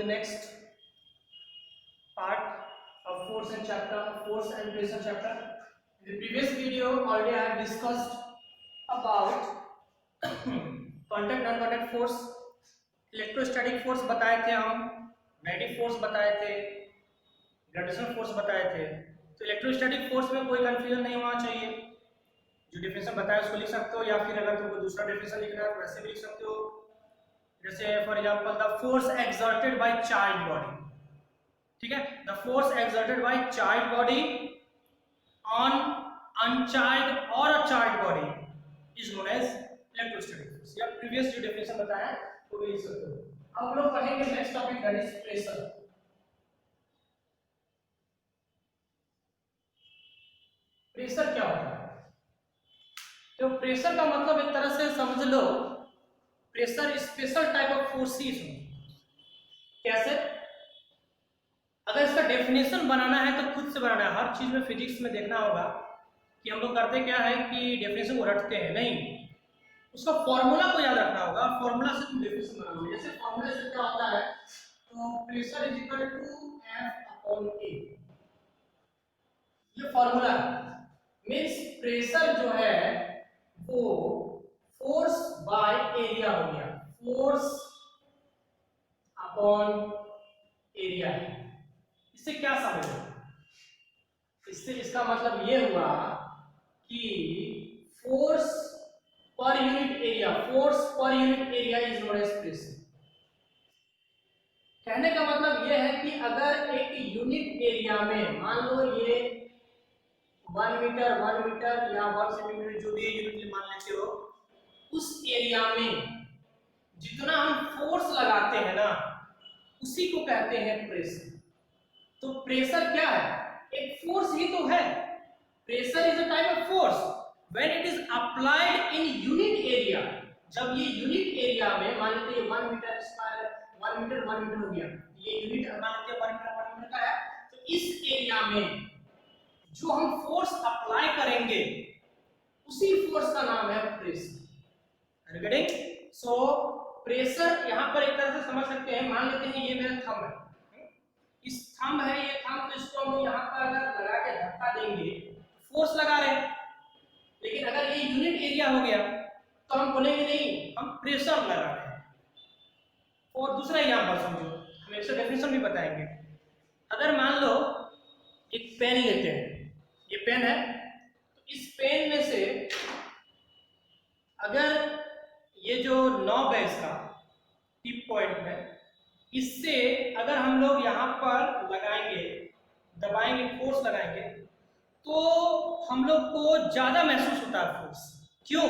the next part of force and pressure chapter. In the previous video already I have discussed about contact non-contact force, electrostatic force बताए थे हम, magnetic force बताए थे, gravitational force बताए थे। तो electrostatic force में कोई कंफ्यूजन नहीं होना चाहिए, जो डेफिनेशन बताया उसको लिख सकते हो, या फिर अगर तुमको दूसरा डेफिनेशन लिखना है तो वैसे भी लिख सकते हो। जैसे for example the force exerted by charge body, ठीक है, the force exerted by charge body on uncharged और a charge body is known as electrostatic force. या प्रीवियस जो डेफिनेशन बताया वो भी लिख सकते हो। अब हम लोग पढ़ेंगे next topic, that is pressure. Pressure क्या होता है? तो प्रेशर का मतलब एक तरह से समझ लो, pressure special type of force ही इसमें। कैसे? अगर इसका डेफिनेशन बनाना है तो खुद से बनाना है। हर चीज में फिजिक्स में देखना होगा कि हम लोग करते क्या है कि डेफिनेशन को रटते हैं, नहीं, उसका फॉर्मूला को याद रखना होगा, फॉर्मूला से तुम डेफिनेशन बनाओगे। जैसे फॉर्मूला से क्या होता है, तो pressure is equal to F/A, ये फॉर्मूला मींस प्रेशर जो है वो फोर्स बाय एरिया हो गया, फोर्स अपॉन एरिया है। इससे क्या समझो? इससे इसका मतलब ये हुआ कि फोर्स पर यूनिट एरिया, फोर्स पर unit area is known as pressure. कहने का मतलब ये है कि अगर एक यूनिट एरिया में मान लो ये 1 मीटर या 1 सेंटीमीटर जो भी यूनिट मान लेते हो, उस एरिया में जितना हम फोर्स लगाते हैं ना उसी को कहते हैं प्रेशर। तो प्रेशर क्या है? एक फोर्स ही तो है। Pressure is a type of force when it is applied in unit area. जब ये यूनिट एरिया में मान लेते हैं 1 मीटर स्क्वायर, 1 मीटर हो गया, ये यूनिट मान लेते हैं 1 मीटर का है, तो इस एरिया में जो हम फोर्स अप्लाई करेंगे उसी फोर्स का नाम है प्रेशर। रिगार्डिंग सो प्रेशर यहां पर एक तरह से समझ सकते हैं, मान लेते हैं ये मेरा थंब है, इस थंब है ये थंब, तो इसको हम यहां पर अगर लगा के धक्का देंगे फोर्स लगा रहे हैं, लेकिन अगर ये यूनिट एरिया हो गया तो हम बोलेंगे नहीं, हम प्रेशर लगा रहे हैं। और दूसरा एग्जांपल समझो, हम इसका डेफिनेशन भी बताएंगे। अगर मान लो एक पेन लेते हैं, ये पेन है, तो इस पेन में से अगर ये जो नॉब है इसका टिप पॉइंट में, इससे अगर हम लोग यहाँ पर लगाएंगे, दबाएंगे, फोर्स लगाएंगे, तो हम लोग को ज्यादा महसूस होता है फोर्स। क्यों?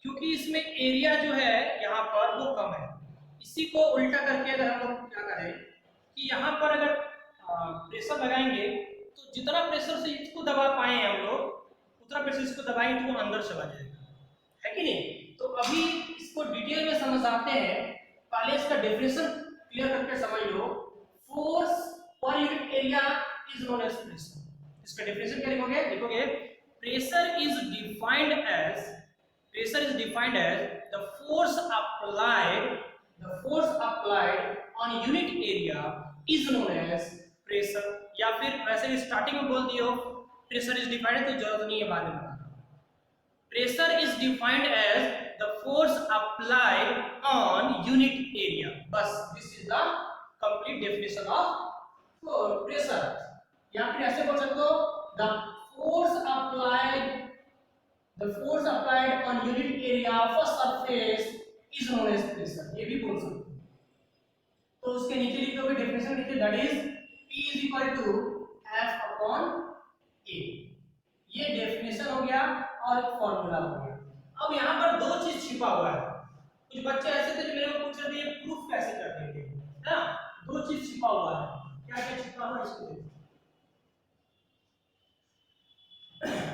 क्योंकि इसमें एरिया जो है यहाँ पर वो कम है। इसी को उल्टा करके अगर हम लोग क्या करें कि यहाँ पर अगर प्रेशर लगाएंगे तो जितना प्रेशर से इसको दबा पाए हम लोग, उतना प्रेशर इसको दबाएंगे तो वो अंदर चला जाएगा, है कि नहीं? तो अभी इसको डिटेल में समझाते हैं। पहले इसका डेफिनेशन क्लियर करके समझ लो। फोर्स पर unit area is known as pressure. इसका डेफिनेशन क्या लिखोगे? लिखोगे pressure is defined as the force applied on unit area is known as pressure. या फिर वैसे ही स्टार्टिंग में बोल दियो प्रेशर इज डिफाइंड, तो जरूरत नहीं है बाद में बताना। Pressure is defined as the force applied on unit area, बस this is the complete definition of pressure. या फिर ऐसे बोल सकते हो the force applied on unit area of a surface is known as pressure, ये भी बोल सकते हो। तो उसके नीचे लिखोगे डेफिनेशन नीचे, that is P is equal to F/A। ये डेफिनेशन हो गया और फॉर्मूला हो गया। अब यहाँ पर दो चीज छिपा हुआ है। कुछ बच्चे ऐसे थे जो मेरे को पूछ रहे थे ये प्रूफ कैसे कर देंगे, है ना? दो चीज छिपा हुआ है। क्या क्या छिपा हुआ है इसको देखो।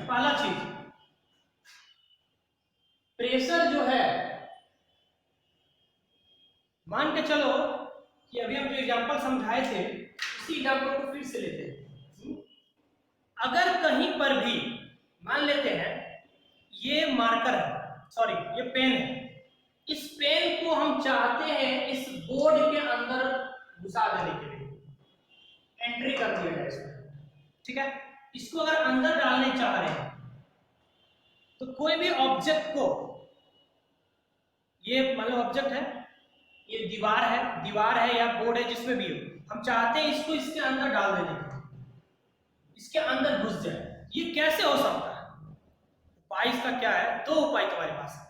पहला चीज, प्रेशर जो है, मान के चलो कि अभी हम जो एग्जांपल समझाए थे उसी एग्जांपल को फिर से लेते हैं। अगर कहीं पर भी मान लेते हैं ये मार्कर है, सॉरी ये पेन है, इस पेन को हम चाहते हैं इस बोर्ड के अंदर घुसा देने के लिए एंट्री कर दिया जाए इसमें, ठीक है। इसको अगर अंदर डालने चाह रहे हैं तो कोई भी ऑब्जेक्ट को, ये मान लो ऑब्जेक्ट है, ये दीवार है या बोर्ड है, जिसमें भी हो, हम चाहते हैं इसको इसके अंदर डाल देने के, इसके अंदर घुस जाए। ये कैसे हो सकता है? उपाय इसका क्या है? दो उपाय तुम्हारे पास है।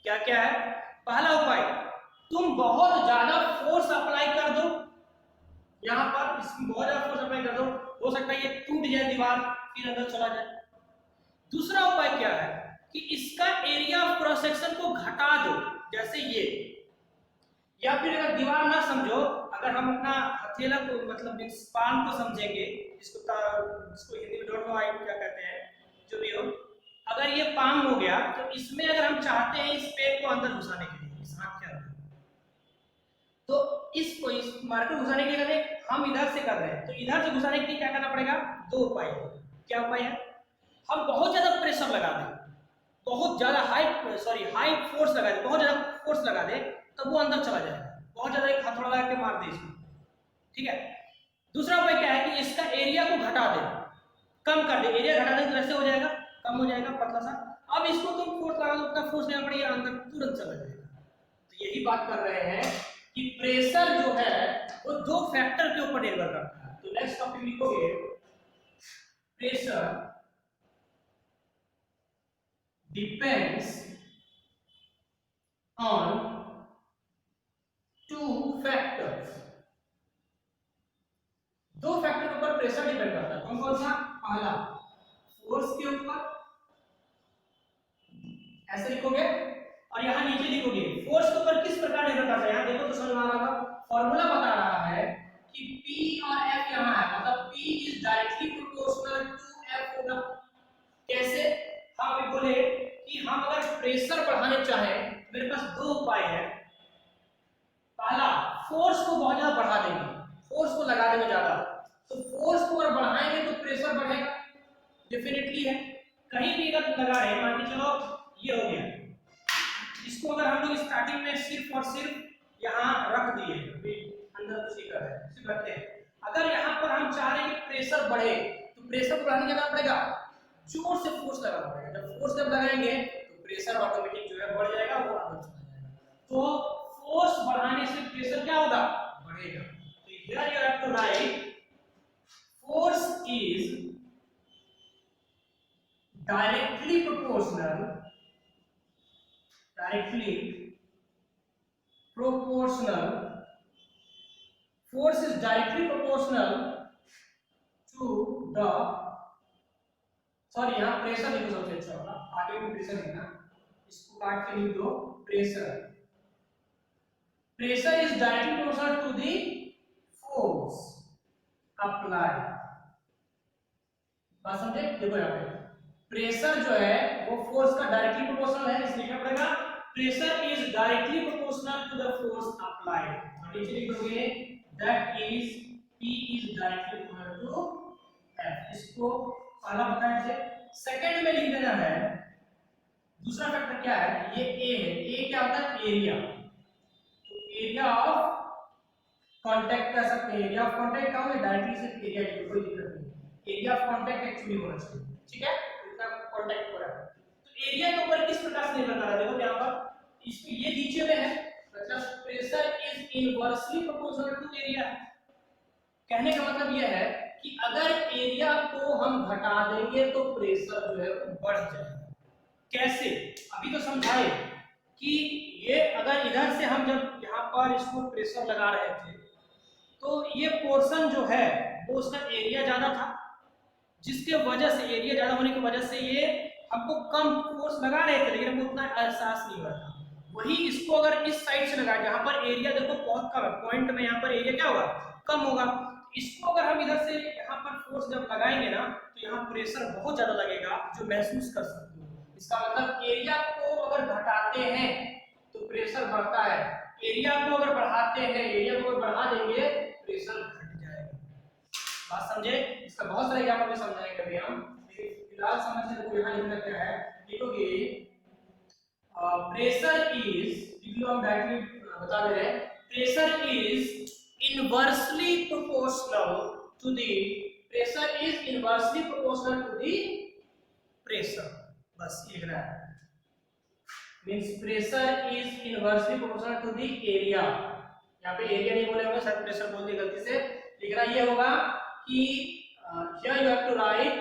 क्या क्या है? पहला उपाय, तुम बहुत ज्यादा फोर्स अप्लाई कर दो, यहां पर इसमें बहुत ज्यादा फोर्स अप्लाई कर दो, हो सकता है ये टूट जाए दीवार, फिर अंदर चला जाए। दूसरा उपाय क्या है कि इसका एरिया ऑफ क्रॉस सेक्शन को घटा दो, जैसे ये, या फिर अगर दीवार ना समझो, अगर हम अपना हथेला को मतलब पाम को समझेंगे, इसको हिंदी में डोंट नो आई क्या कहते हैं, जो भी हो, अगर ये पाम हो गया तो इसमें अगर हम चाहते हैं इस पेन को अंदर घुसाने के लिए, इस हाथ के अंदर, तो इस मार्कर घुसाने के लिए हम इधर से कर रहे हैं, तो इधर से घुसाने के लिए क्या करना पड़ेगा? दो उपाय है। क्या उपाय है? हम बहुत ज्यादा प्रेशर लगा दें, बहुत ज्यादा हाई फोर्स लगा दे, बहुत ज्यादा फोर्स लगा दे, तब वो अंदर चला जाएगा। बहुत ज्यादा एक हथौड़ा लगा के मार दे इसको, ठीक है। दूसरा उपाय क्या है कि इसका एरिया को घटा दे, कम कर दे, एरिया घटा दे तो ऐसे हो जाएगा, कम हो जाएगा, पतला सा। अब इसको तुम फोर्स लगा दो, उतना फोर्स लेना पड़ेगा, अंदर तुरंत चला जाएगा। तो यही बात कर रहे हैं कि प्रेशर जो है वो दो फैक्टर के ऊपर निर्भर करता है। तो नेक्स्ट टॉपिक लिखोगे, pressure depends on two factors। दो फैक्टर के ऊपर प्रेशर डिपेंड करता है। कौन कौन सा? पहला फोर्स के ऊपर, ऐसे लिखोगे, और यहां नीचे लिखोगे फोर्स के ऊपर किस प्रकार निर्भर करता है। यहां देखो तो समझ में आ रहा होगा, फॉर्मूला बता रहा है कि P और F यहां है, मतलब P is directly proportional to F होगा। कैसे? हम बोले कि हम अगर प्रेशर बढ़ाने चाहें, मेरे पास दो उपाय है। पहला, फोर्स को बहुत ज्यादा बढ़ा देंगे, फोर्स को लगा देंगे ज्यादा, तो फोर्स को अगर बढ़ाएंगे तो प्रेशर बढ़ेगा, डेफिनेटली है। कहीं भी अगर लगा रहे हैं, मान के चलो ये हो गया, इसको अगर हम लोग स्टार्टिंग में सिर्फ और सिर्फ यहाँ रख दिए, अंदर कुछ नहीं कर रहे हैं, सिर्फ रखते हैं। अगर यहाँ पर हम चाह रहे हैं कि प्रेशर बढ़े, तो प्रेशर को बढ़ाने क्या पड़ेगा? जोर से फोर्स लगाना पड़ेगा। जब फोर्स जब लगाएंगे तो प्रेशर ऑटोमेटिक जो है बढ़ जाएगा, वो अंदर चला जाएगा। तो फोर्स बढ़ाने से प्रेशर क्या होगा? बढ़ेगा। तो here you have to write force is directly proportional force is directly proportional to the, sorry यहाँ प्रेशर लिखो सबसे अच्छा होगा, आगे भी प्रेशर लिखना, इसको काट के लिख दो pressure is directly proportional to the force applied. बात समझे? देखो यहाँ पे प्रेशर जो है वो फोर्स का डायरेक्टली प्रोपोर्शनल है, इसलिए लिखना पड़ेगा pressure is directly proportional to the force applied. और नीचे लिख दोगे that is P is directly proportional to F। इसको पहला बताया है, सेकंड में लिख देना है। दूसरा फैक्टर क्या है? ये A है। A क्या होता है? एरिया। तो एरिया ऑफ कांटेक्ट कह सकते हैं। एरिया ऑफ कांटेक्ट का होगा डायरेक्टली सिर्फ एरिया की कोई दिक्कत नहीं। एरिया ऑफ कांटेक्ट एक्चुअली होना चाहिए, ठीक है? इतना कांटेक्ट हो रहा है तो एरिया के ऊपर किस प्रकार से निर्भर कर रहा है? देखो यहां पर इसमें ये नीचे में है, मतलब pressure is inversely proportional to area. कहने का मतलब यह है कि अगर एरिया को हम घटा देंगे तो प्रेशर जो है वो बढ़ जाएगा। कैसे? अभी तो समझाए कि ये अगर इधर से हम जब यहाँ पर इसको प्रेशर लगा रहे थे तो ये पोर्शन जो है वो उसका एरिया ज्यादा था, जिसके वजह से एरिया ज्यादा होने की वजह से ये हमको कम फोर्स लगा रहे थे, लेकिन हमको उतना एहसास नहीं हो रहा था। वही इसको अगर इस साइड से लगाए जहां पर एरिया देखो बहुत कम है, पॉइंट में यहाँ पर एरिया क्या होगा? कम होगा। इसको अगर हम इधर से यहाँ पर फोर्स जब लगाएंगे ना तो यहाँ प्रेशर बहुत ज्यादा लगेगा, जो महसूस कर सकते हो। इसका मतलब एरिया को अगर घटाते हैं तो प्रेशर बढ़ता है, एरिया को अगर बढ़ाते हैं, एरिया को अगर बढ़ा देंगे प्रेशर घट जाएगा। बात समझे? इसका बहुत सारे एग्जांपल समझाएंगे अभी हम, फिलहाल समझ लो यहाँ लिखना क्या है। लिखोगे प्रेशर इज, हम डायरेक्टली बता दे रहे हैं, pressure is inversely proportional to the pressure is inversely proportional to the pressure, बस ये लिखना है, means pressure is inversely proportional to the area. यहाँ पे एरिया नहीं बोले होंगे, सर प्रेशर बोल दिए गलती से। लिखना ये होगा कि here you have to write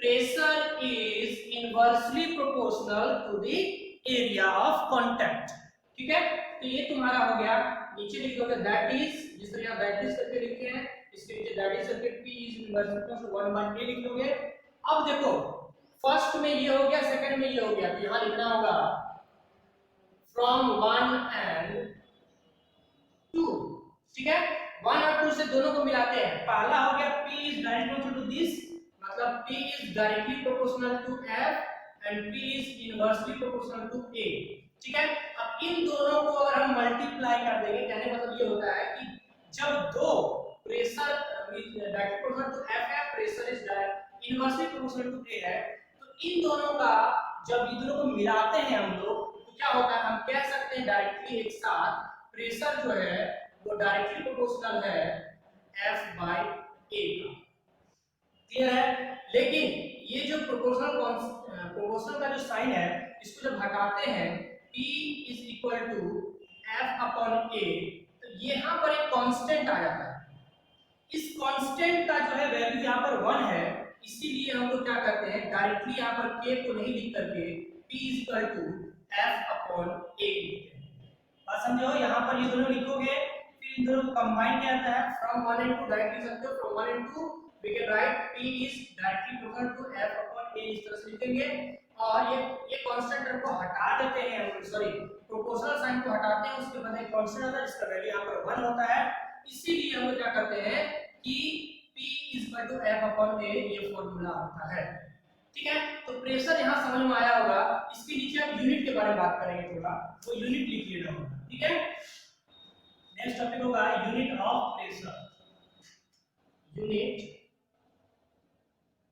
pressure is inversely proportional to the area of contact. ठीक है, तो ये तुम्हारा हो गया। नीचे लिख दोगे दैट इज, जिस तरह दैट इज करके लिखे हैं, इसके नीचे दैट इज करके p is inversely proportional 1/a लिख दोगे। अब देखो फर्स्ट में ये हो गया, सेकंड में ये हो गया, तो यहां लिखना होगा फ्रॉम 1 and 2। ठीक है, 1 और 2 से दोनों को मिलाते हैं। पहला हो गया p is directly proportional to this, मतलब p is directly proportional to f and p is inversely proportional to a। ठीक है, अब इन दोनों को अगर हम मल्टीप्लाई कर देंगे, कहने मतलब ये होता है कि जब दो pressure directly proportional to f है, pressure is inversely proportional to a है, तो इन दोनों का जब इन दोनों को मिलाते हैं हम लोग, तो क्या होता है, हम कह सकते हैं डायरेक्टली एक साथ प्रेशर जो है वो डायरेक्टली प्रोपोर्शनल है f/a का। क्लियर है? लेकिन ये जो प्रोपोर्शनल का जो साइन है, इसको जब हटाते हैं p is equal to f/a, तो यहाँ पर एक कांस्टेंट आ जाता है। इस कांस्टेंट का जो है वैल्यू यहाँ पर 1 है, इसीलिए हम लोग क्या करते हैं, डायरेक्टली यहाँ पर k को नहीं लिख करके p is equal to f/a लिखते हैं। बात समझो? यहाँ पर ये दोनों लिखोगे, फिर इन दोनों को कंबाइन किया जाता है, फ्रॉम 1 and 2 डायरेक्टली लिख सकते हो, from 1 and 2 we can write p is directly proportional to f/a, इस तरह से लिखेंगे। और ये कांस्टेंट टर्म को हटा देते हैं, सॉरी प्रोपोर्शनल साइन को हटाते हैं, उसके बाद एक कांस्टेंट आता है जिसका वैल्यू यहाँ पर 1 होता है। इसीलिए हम लोग क्या करते हैं कि p is equal to f/a, ये फॉर्मूला होता है। ठीक है, तो प्रेशर यहाँ समझ में आया होगा। इसके नीचे हम यूनिट के बारे में बात करेंगे, थोड़ा वो यूनिट लिख लेना होगा। ठीक है, नेक्स्ट टॉपिक होगा unit of pressure. Unit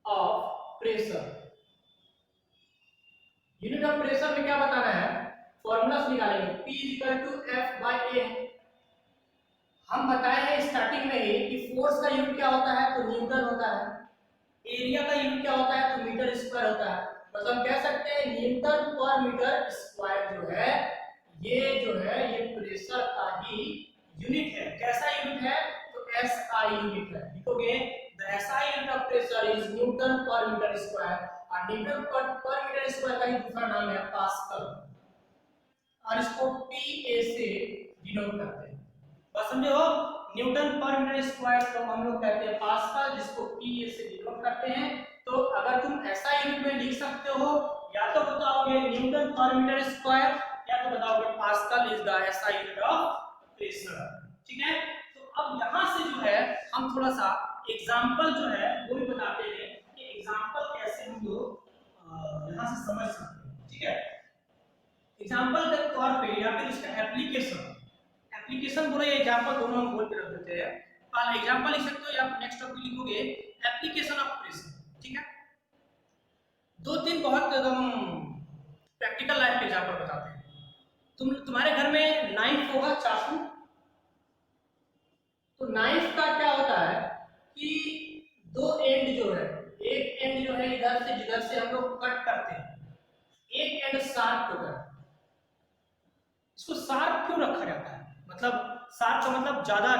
of pressure, unit of pressure में क्या बताना है, फॉर्मूलास निकालेंगे। p is equal to f/a। हम बताए हैं स्टार्टिंग में ही कि फोर्स का यूनिट क्या होता है, तो न्यूटन होता है। एरिया का यूनिट क्या होता है, तो मीटर स्क्वायर होता है। मतलब कह सकते हैं न्यूटन पर मीटर स्क्वायर जो है ये प्रेशर का ही यूनिट है। कैसा यूनिट है, तो SI यूनिट है। लिखोगे the SI unit of pressure is Newton पर मीटर स्क्वायर, और न्यूटन पर मीटर स्क्वायर का ही दूसरा नाम है पास्कल, और इसको PA से डिनोट करते हैं। बस समझो, न्यूटन पर मीटर स्क्वायर को हम लोग कहते हैं पास्कल, जिसको PA से डिनोट करते हैं। तो अगर तुम ऐसा यूनिट में लिख सकते हो, या तो बताओगे न्यूटन पर मीटर स्क्वायर, या तो बताओगे pascal is the SI unit of pressure. ठीक है, तो अब यहाँ से जो है हम थोड़ा सा एग्जांपल जो है वो भी बताते हैं कि एग्जांपल कैसे हम लोग यहाँ से समझ सकते हैं। ठीक है, एग्जांपल के तौर पे या फिर इसका एप्लीकेशन बोले, एग्जांपल दोनों हम बोल के रख देते हैं। पहला एग्जांपल लिख सकते हो, या नेक्स्ट टॉपिक लिखोगे एप्लीकेशन ऑफ प्रेशर। ठीक है, दो तीन बहुत एकदम प्रैक्टिकल लाइफ के एग्जांपल बताते हैं। तुम्हारे घर में नाइफ होगा, चाकू। तो नाइफ का क्या होता है कि दो एंड जो है, एक एंड जो है इधर से जिधर से हम लोग कट करते हैं, एक एंड शार्प होता है। इसको शार्प क्यों रखा जाता है, मतलब शार्प का मतलब ज्यादा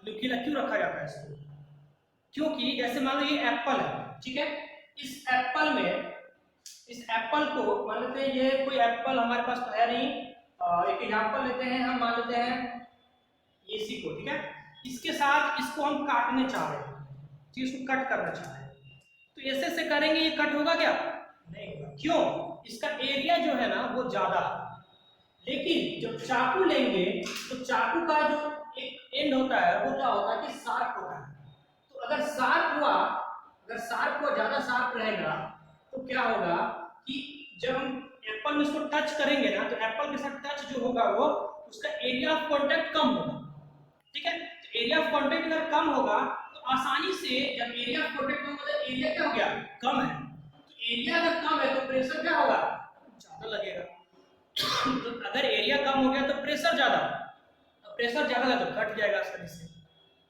नुकीला क्यों रखा जाता है इसको? क्योंकि जैसे मान लो ये एप्पल है, ठीक है, इस एप्पल में, इस एप्पल को मान लेते हैं, ये कोई एप्पल हमारे पास तो है नहीं, एक एग्जांपल लेते हैं, हम मान लेते हैं इसी को। ठीक है, इसके साथ इसको हम काटने चाह रहे हैं, ठीक, इसको कट करना चाह रहे हैं, तो ऐसे से करेंगे, ये कट होगा क्या? नहीं होगा। क्यों? इसका एरिया जो है ना वो ज्यादा है। लेकिन जब चाकू लेंगे तो चाकू का जो एक एंड होता है वो क्या होता है कि शार्प होता है। तो अगर शार्प हुआ, ज्यादा शार्प रहेगा, तो क्या होगा कि जब हम एप्पल में इसको टच करेंगे ना, तो एप्पल के साथ टच जो होगा वो उसका एरिया ऑफ कांटेक्ट कम होगा। ठीक है, तो एरिया ऑफ कांटेक्ट अगर कम होगा तो आसानी से, जब एरिया ऑफ कांटेक्ट कम होगा, एरिया क्या हो गया, कम है, तो एरिया अगर कम है तो प्रेशर क्या होगा, ज्यादा लगेगा। तो अगर एरिया कम हो गया तो प्रेशर ज्यादा, तो प्रेशर ज्यादा है तो घट जाएगा आसानी से।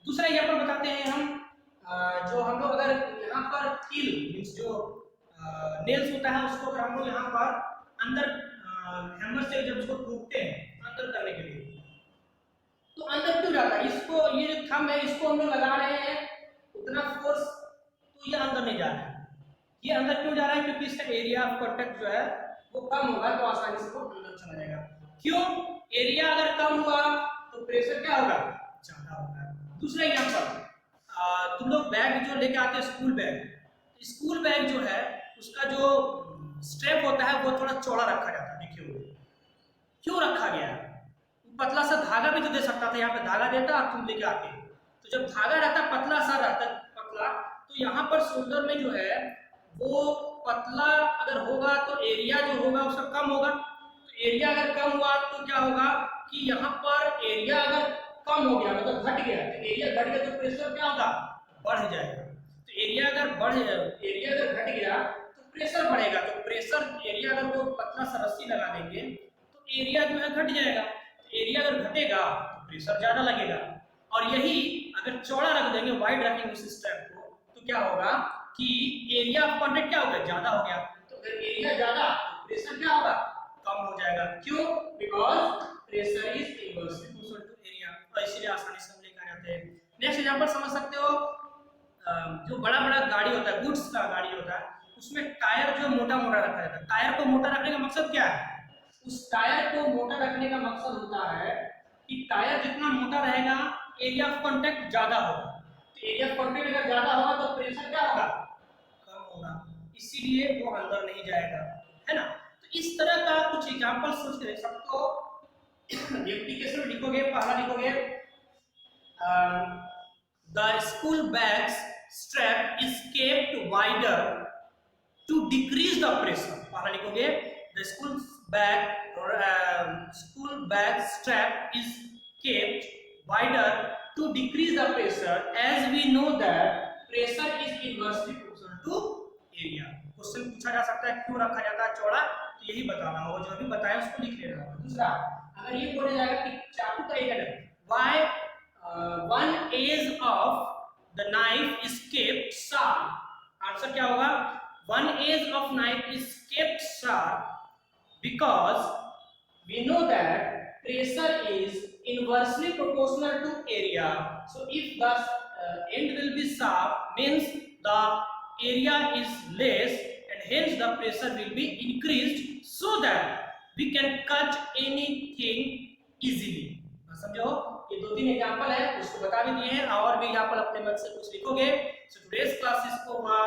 दूसरा एग्जांपल बताते हैं हम। जो हम लोग अगर यहाँ पर कील मींस जो नेल्स होता है उसको अगर हम लोग यहाँ पर अंदर हैमर से जब उसको ठोकते हैं अंदर करने के लिए, तो अंदर क्यों जाता है? इसको ये जो थंब है इसको हम लोग लगा रहे हैं उतना फोर्स, तो ये अंदर नहीं जा रहा है। ये अंदर क्यों जा रहा है? क्योंकि इसका एरिया ऑफ कांटेक्ट जो है वो कम होगा, तो आसानी से वो अंदर चला जाएगा। क्यों? एरिया अगर कम हुआ तो प्रेशर क्या होगा? ज्यादा होगा। दूसरा एग्जांपल, तुम लोग बैग जो लेके आते हैं स्कूल बैग, स्कूल बैग जो है उसका जो स्ट्रैप होता है वो थोड़ा चौड़ा रखा जाता है, देखिए वो क्यों रखा गया है? पतला सा धागा भी तो दे सकता था, यहाँ पे धागा देता और तुम लेके आते। तो जब धागा रहता पतला सा रहता पतला, तो यहाँ पर शोल्डर में जो है वो पतला अगर होगा तो एरिया जो होगा उसका कम होगा। तो एरिया अगर कम हुआ तो क्या होगा कि यहाँ पर एरिया अगर कम हो गया मतलब घट गया, तो एरिया घट गया तो प्रेशर क्या होगा? बढ़ जाएगा। तो एरिया अगर घट गया तो प्रेशर बढ़ेगा। तो प्रेशर एरिया अगर वो पतला सा रस्सी लगा देंगे तो एरिया जो है घट जाएगा। एरिया अगर घटेगा तो प्रेशर ज्यादा लगेगा। और यही अगर चौड़ा रख देंगे, वाइड रखेंगे उस स्ट्रैप को, तो क्या होगा कि एरिया ऑफ कांटेक्ट क्या हो गया? ज्यादा हो गया। तो अगर एरिया ज्यादा तो प्रेशर क्या होगा? कम हो जाएगा। क्यों? Because pressure is inversely proportional to area, और इसीलिए आसानी से हम लेकर जाते हैं। नेक्स्ट एग्जांपल समझ सकते हो, जो बड़ा बड़ा गाड़ी होता है, गुड्स का गाड़ी होता है, उसमें टायर जो मोटा मोटा रखा जाता है। टायर को मोटा रखने का मकसद क्या है? उस टायर को मोटा रखने का मकसद होता है कि टायर जितना मोटा रहेगा एरिया ऑफ कांटेक्ट ज्यादा होगा। तो एरिया ऑफ कांटेक्ट अगर ज्यादा होगा तो प्रेशर क्या होगा? कम होगा, इसीलिए वो अंदर नहीं जाएगा, है ना। तो इस तरह का कुछ एग्जांपल सोच के सबको एप्लीकेशन लिखोगे। पहला लिखोगे the school bags strap is kept wider to decrease the pressure. पहला लिखोगे the school bag strap is kept wider to decrease the pressure, as we know that pressure is inversely proportional to area। Question पूछा जा सकता है क्यों रखा जाता है चौड़ा, तो यही बताना होगा, जो अभी बताया उसको लिख लेना होगा। दूसरा, अगर ये बोला जाएगा कि चाकू का एक है, why one edge of the knife is kept sharp, answer क्या होगा? one edge of knife is kept sharp because we know that pressure is inversely proportional to area. So if the end will be sharp means the area is less and hence the pressure will be increased so that we can cut anything easily। समझो, ये दो तीन example है, उसको बता भी दिए हैं, और भी एग्जांपल अपने मन से कुछ लिखोगे। So today's class is over।